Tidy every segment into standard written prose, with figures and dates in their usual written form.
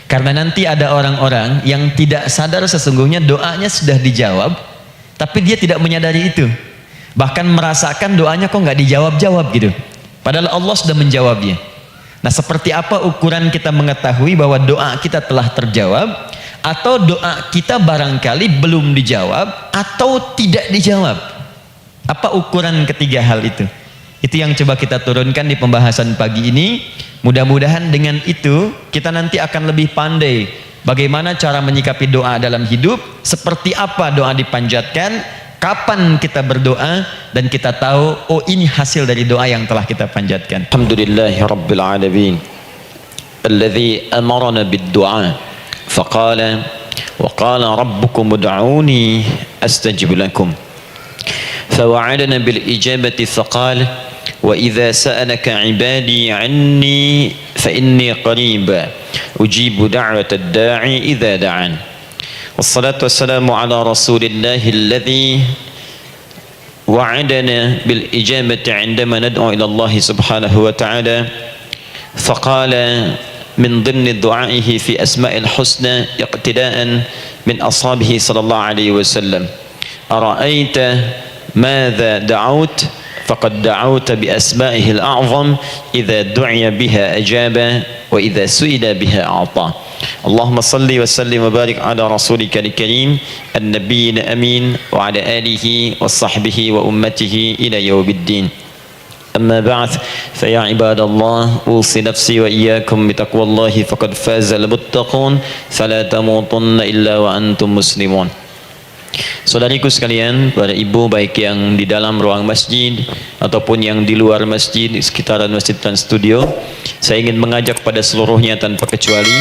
Karena nanti ada orang-orang yang tidak sadar sesungguhnya doanya sudah dijawab, tapi dia tidak menyadari itu. Bahkan merasakan doanya kok nggak dijawab-jawab gitu. Padahal Allah sudah menjawabnya. Nah, seperti apa ukuran kita mengetahui bahwa doa kita telah terjawab, atau doa kita barangkali belum dijawab atau tidak dijawab? Apa ukuran ketiga hal itu? Itu yang coba kita turunkan di pembahasan pagi ini. Mudah-mudahan dengan itu kita nanti akan lebih pandai bagaimana cara menyikapi doa dalam hidup, seperti apa doa dipanjatkan, kapan kita berdoa, dan kita tahu oh ini hasil dari doa yang telah kita panjatkan. Alhamdulillahirabbil alamin alladzi amarna bid-du'a faqala wa qala rabbukum ud'uni astajib lakum fawa'adana bil ijabati faqala وإذا سألك عبادي عني فإني قريب أجيب دعوة الداعي إذا دعان والصلاة والسلام على رسول الله الذي وعدنا بالإجابة عندما ندعو إلى الله سبحانه وتعالى فقال من ضمن دعائه في أسماء الحسنى اقتداء من أصحابه صلى الله عليه وسلم أرأيت ماذا دعوت فقد دعوت بأسمائه الأعظم إذا دعي بها أجاب وإذا سئل بها أعطى اللهم صل وسلم وبارك على رسولك الكريم النبي الأمين وعلى آله وصحبه وأمته إلى يوم الدين أما بعد فيا عباد الله أوصي نفسي وإياكم بتقوى الله فقد فاز المتقون فلا تموتن إلا وأنتم مسلمون. Saudariku sekalian, para ibu baik yang di dalam ruang masjid ataupun yang di luar masjid, di sekitaran Masjid Trans Studio, saya ingin mengajak pada seluruhnya tanpa kecuali,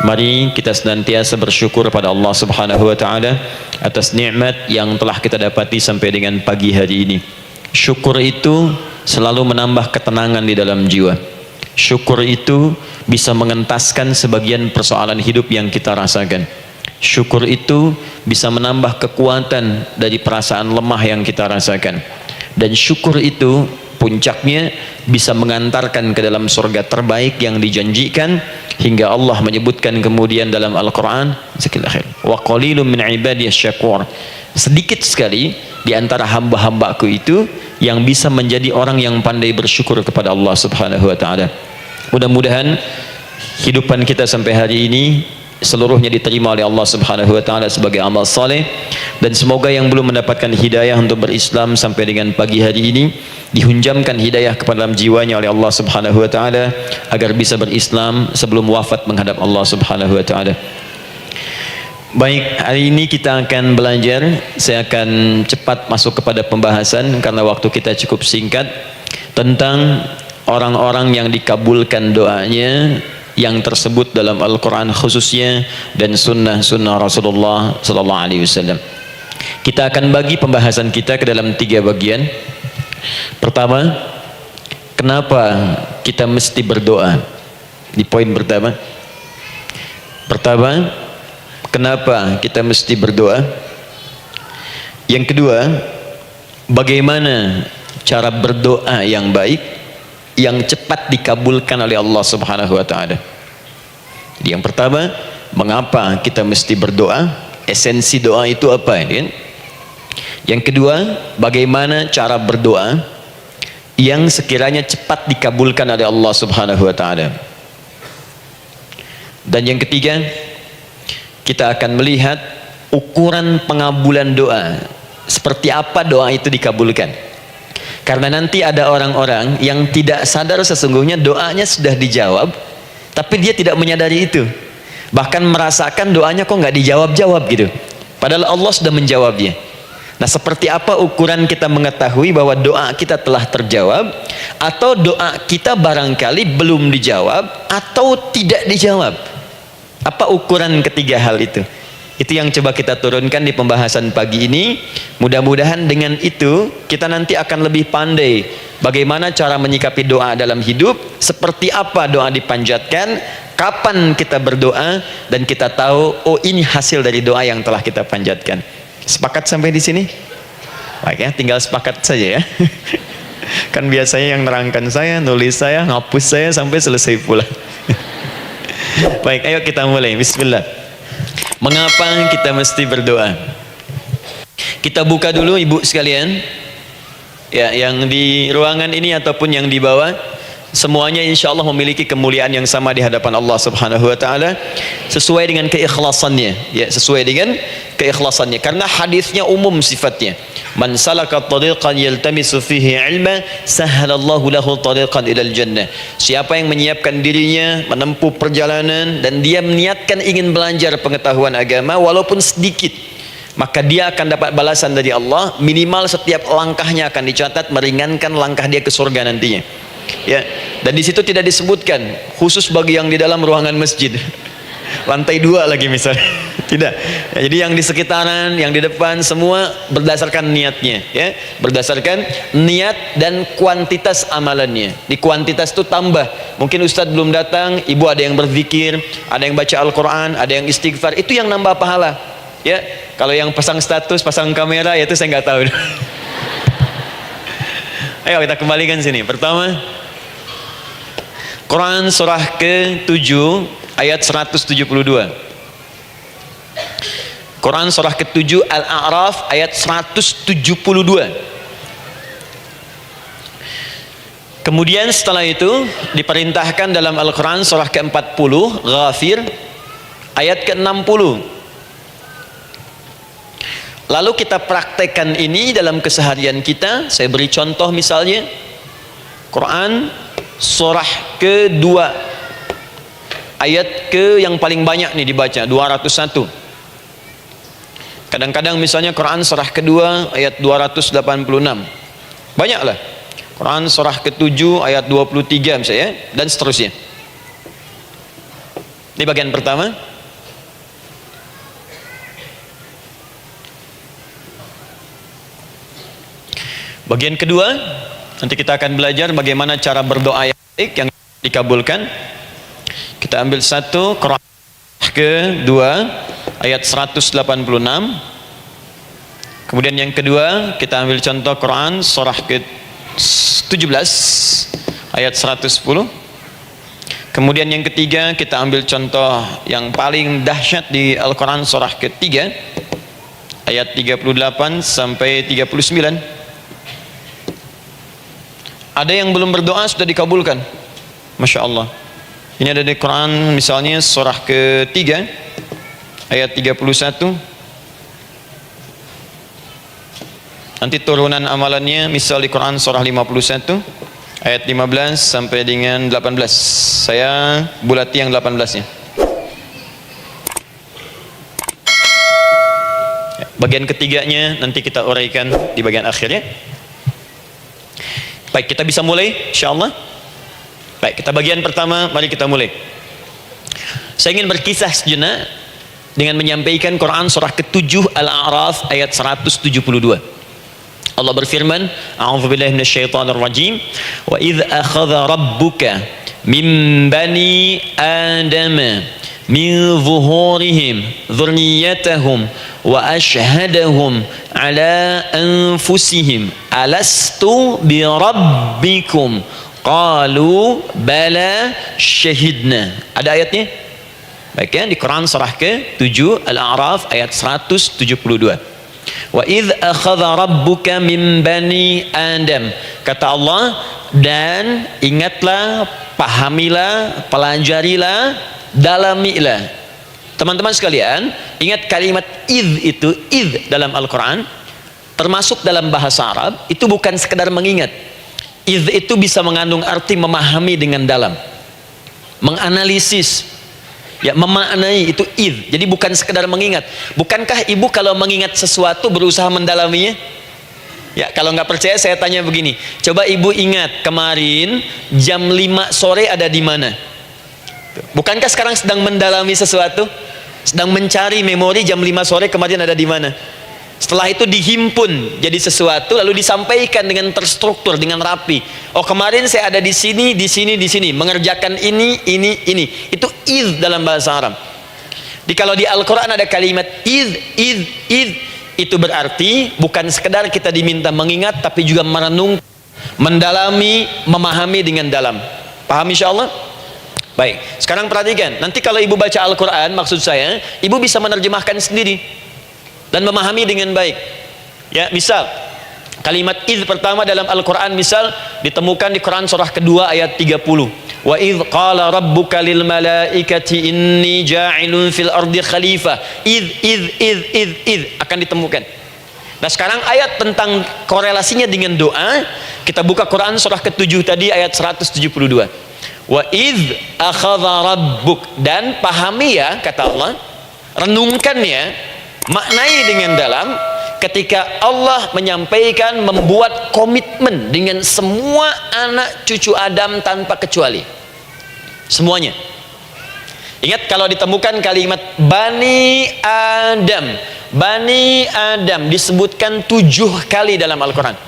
mari kita senantiasa bersyukur pada Allah Subhanahu wa taala atas nikmat yang telah kita dapati sampai dengan pagi hari ini. Syukur itu selalu menambah ketenangan di dalam jiwa. Syukur itu bisa mengentaskan sebagian persoalan hidup yang kita rasakan. Syukur itu bisa menambah kekuatan dari perasaan lemah yang kita rasakan. Dan syukur itu puncaknya bisa mengantarkan ke dalam surga terbaik yang dijanjikan, hingga Allah menyebutkan kemudian dalam Al-Quran, wa qalilun min ibadiyasy syakur, sedikit sekali di antara hamba-hambaku itu yang bisa menjadi orang yang pandai bersyukur kepada Allah Subhanahu wa taala. Mudah-mudahan hidupan kita sampai hari ini seluruhnya diterima oleh Allah Subhanahu wa taala sebagai amal saleh, dan semoga yang belum mendapatkan hidayah untuk berislam sampai dengan pagi hari ini dihunjamkan hidayah kepada dalam jiwanya oleh Allah Subhanahu wa taala agar bisa berislam sebelum wafat menghadap Allah Subhanahu wa taala. Baik, hari ini kita akan belajar. Saya akan cepat masuk kepada pembahasan karena waktu kita cukup singkat, tentang orang-orang yang dikabulkan doanya yang tersebut dalam Al-Quran khususnya dan sunnah Rasulullah Sallallahu Alaihi Wasallam. Kita akan bagi pembahasan kita ke dalam 3 bagian. Pertama, kenapa kita mesti berdoa? Di poin pertama, kenapa kita mesti berdoa? Yang kedua, bagaimana cara berdoa yang baik yang cepat dikabulkan oleh Allah Subhanahu wa taala. Yang pertama, mengapa kita mesti berdoa? Esensi doa itu apa ini? Yang kedua, bagaimana cara berdoa yang sekiranya cepat dikabulkan oleh Allah Subhanahu wa taala. Dan yang ketiga, kita akan melihat ukuran pengabulan doa. Seperti apa doa itu dikabulkan? Karena nanti ada orang-orang yang tidak sadar sesungguhnya doanya sudah dijawab, tapi dia tidak menyadari itu. Bahkan merasakan doanya kok nggak dijawab-jawab gitu. Padahal Allah sudah menjawabnya. Nah, seperti apa ukuran kita mengetahui bahwa doa kita telah terjawab, atau doa kita barangkali belum dijawab atau tidak dijawab? Apa ukuran ketiga hal itu? Itu yang coba kita turunkan di pembahasan pagi ini. Mudah-mudahan dengan itu kita nanti akan lebih pandai bagaimana cara menyikapi doa dalam hidup, seperti apa doa dipanjatkan, kapan kita berdoa, dan kita tahu oh ini hasil dari doa yang telah kita panjatkan. Sepakat sampai di sini? Baik ya, tinggal sepakat saja ya. Kan biasanya yang nerangkan saya, nulis saya, ngapus saya sampai selesai pula. Baik, ayo kita mulai. Bismillah. Mengapa kita mesti berdoa? Kita buka dulu ibu sekalian, ya, yang di ruangan ini ataupun yang di bawah, semuanya insya Allah memiliki kemuliaan yang sama di hadapan Allah Subhanahu wa taala sesuai dengan keikhlasannya, ya, sesuai dengan keikhlasannya, karena hadisnya umum sifatnya. Man salaka tariqan yaltamisu fihi ilma sahhalallahu lahu tariqan ilal jannah. Siapa yang menyiapkan dirinya menempuh perjalanan dan dia meniatkan ingin belajar pengetahuan agama walaupun sedikit, maka dia akan dapat balasan dari Allah. Minimal setiap langkahnya akan dicatat meringankan langkah dia ke surga nantinya, ya. Dan di situ tidak disebutkan khusus bagi yang di dalam ruangan masjid lantai 2 lagi misalnya, tidak, ya, jadi yang di sekitaran, yang di depan, semua berdasarkan niatnya, ya, berdasarkan niat dan kuantitas amalannya. Di kuantitas itu tambah, mungkin ustadz belum datang, ibu ada yang berzikir, ada yang baca Al-Quran, ada yang istighfar, itu yang nambah pahala, ya. Kalau yang pasang status, pasang kamera, ya itu saya nggak tahu. Ayo kita kembalikan sini. Pertama, Quran surah ke-7 ayat 172. Quran surah ke-7 Al-A'raf ayat 172. Kemudian setelah itu diperintahkan dalam Al-Quran surah ke-40 Ghafir ayat ke-60. Lalu kita praktekkan ini dalam keseharian kita. Saya beri contoh misalnya Quran surah ke-2 ayat ke yang paling banyak nih dibaca 201. Kadang-kadang misalnya Quran surah ke-2 ayat 286. Banyaklah. Quran surah ke-7 ayat 23 misalnya, dan seterusnya. Ini bagian pertama. Bagian kedua, nanti kita akan belajar bagaimana cara berdoa yang baik yang dikabulkan. Kita ambil satu, Quran ke-2 ayat 186. Kemudian yang kedua, kita ambil contoh Quran surah ke-17 ayat 110. Kemudian yang ketiga, kita ambil contoh yang paling dahsyat di Al-Quran surah ke-3 ayat 38 sampai 39. Ada yang belum berdoa sudah dikabulkan, Masya Allah. Ini ada di Quran misalnya surah ke-3 ayat 31. Nanti turunan amalannya misal di Quran surah 51 ayat 15 sampai dengan 18. Saya bulati yang 18-nya. Bagian ketiganya nanti kita uraikan di bagian akhirnya. Baik, kita bisa mulai insyaallah. Baik, kita bagian pertama, mari kita mulai. Saya ingin berkisah sejenak dengan menyampaikan Quran surah ke-7 Al-A'raf ayat 172. Allah berfirman, A'udzubillahi minasyaitonir rajim, wa idz akhadha rabbuka min bani adama min zuhurihim dzurriyyatahum wa ashhadahum ala anfusihim alastu bi rabbikum qalu bala syahidna. Ada ayatnya? Baik, ya, di Quran surah ke-7 Al-A'raf ayat 172. Wa idz akhadha rabbuka min bani Adam. Kata Allah, dan ingatlah, pahamilah, pelajarilah, dalamilah. Teman-teman sekalian, ingat kalimat idz itu, idz dalam Al-Quran termasuk dalam bahasa Arab itu bukan sekedar mengingat. Idz itu bisa mengandung arti memahami dengan dalam, menganalisis, ya, memaknai, itu idz. Jadi bukan sekedar mengingat. Bukankah ibu kalau mengingat sesuatu berusaha mendalaminya? Ya, kalau nggak percaya saya tanya begini, coba ibu ingat kemarin jam 5 sore ada di mana? Bukankah sekarang sedang mendalami sesuatu? Sedang mencari memori jam 5 sore kemarin ada di mana? Setelah itu dihimpun jadi sesuatu, lalu disampaikan dengan terstruktur, dengan rapi. Oh, kemarin saya ada di sini, di sini, di sini, mengerjakan ini. Itu idz dalam bahasa Arab. Jadi kalau di Al-Quran ada kalimat idz, itu berarti bukan sekedar kita diminta mengingat, tapi juga merenung, mendalami, memahami dengan dalam. Paham insyaallah? Baik, sekarang perhatikan. Nanti kalau ibu baca Al-Quran, maksud saya, ibu bisa menerjemahkan sendiri dan memahami dengan baik. Ya, misal kalimat idh pertama dalam Al-Quran misal ditemukan di Quran surah kedua ayat 30. Wa idh qala rabbuka lil malaikati inni ja'ilun fil ardi khalifah. Idh akan ditemukan. Nah, sekarang ayat tentang korelasinya dengan doa, kita buka Quran surah ke-7 tadi ayat 172. Wa idh akhadha rabbuk, dan pahami ya kata Allah, renungkan ya, maknai dengan dalam ketika Allah menyampaikan, membuat komitmen dengan semua anak cucu Adam tanpa kecuali, semuanya. Ingat kalau ditemukan kalimat Bani Adam, Bani Adam disebutkan 7 kali dalam Al-Quran.